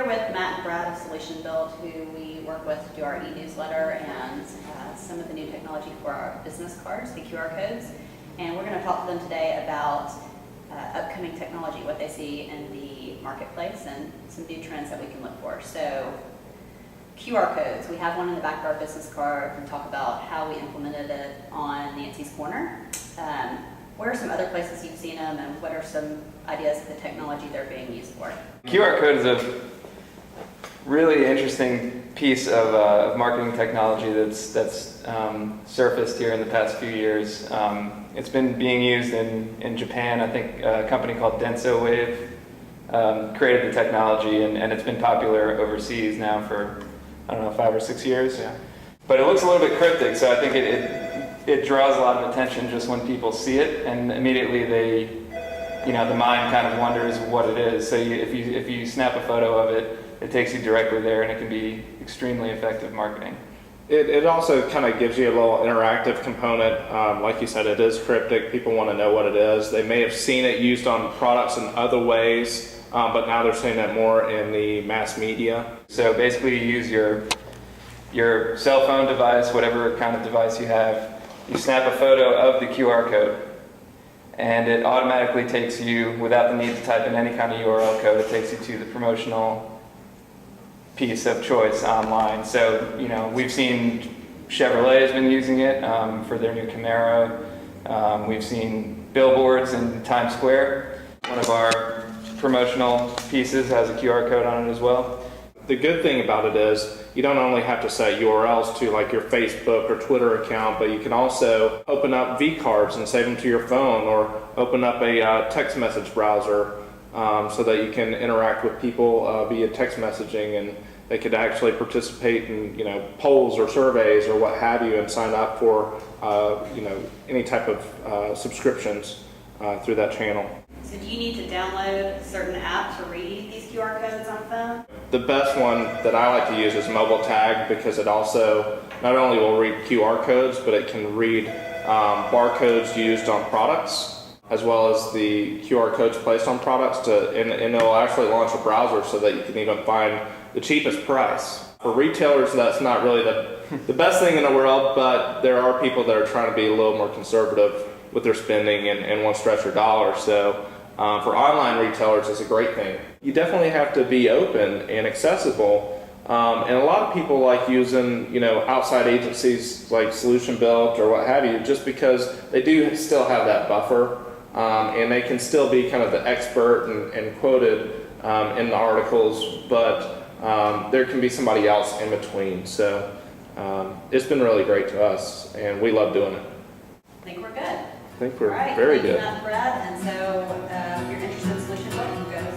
with Matt and Brad of SolutionBuilt, who we work with to do our e-newsletter and some of the new technology for our business cards, the QR codes. And we're going to talk to them today about upcoming technology, what they see in the marketplace, and some new trends that we can look for. So, QR codes. We have one in the back of our business card and talk about how we implemented it on Nancy's Corner. What are some other places you've seen them, and what are some ideas of the technology they're being used for? QR code is a really interesting piece of marketing technology that's surfaced here in the past few years. It's been being used in Japan. I think a company called DensoWave created the technology, and it's been popular overseas now for, I don't know, 5 or 6 years. Yeah. But it looks a little bit cryptic, so I think it draws a lot of attention just when people see it, and immediately the mind kind of wonders what it is. So if you snap a photo of it, it takes you directly there, and it can be extremely effective marketing. It also kind of gives you a little interactive component. Like you said, it is cryptic. People want to know what it is. They may have seen it used on products in other ways, but now they're seeing it more in the mass media. So basically you use your cell phone device, whatever kind of device you have, you snap a photo of the QR code, and it automatically takes you, without the need to type in any kind of URL code, it takes you to the promotional piece of choice online. So, we've seen Chevrolet has been using it for their new Camaro. We've seen billboards in Times Square. One of our promotional pieces has a QR code on it as well. The good thing about it is you don't only have to set URLs to like your Facebook or Twitter account, but you can also open up V-cards and save them to your phone, or open up a text message browser so that you can interact with people via text messaging, and they could actually participate in polls or surveys or what have you, and sign up for any type of subscriptions through that channel. So do you need to download certain apps to read these QR codes on phone? The best one that I like to use is Mobile Tag, because it also not only will read QR codes, but it can read barcodes used on products, as well as the QR codes placed on products, and it'll actually launch a browser so that you can even find the cheapest price. For retailers, that's not really the best thing in the world, but there are people that are trying to be a little more conservative with their spending and want to stretch their dollars. So for online retailers, it's a great thing. You definitely have to be open and accessible, and a lot of people like using outside agencies like SolutionBuilt or what have you, just because they do still have that buffer, and they can still be kind of the expert and quoted in the articles, but there can be somebody else in between. So it's been really great to us, and we love doing it. I think we're good. I think we're All right, very thank you, good. Matt and Brad. And so if you're interested in SolutionBuilt, you can go to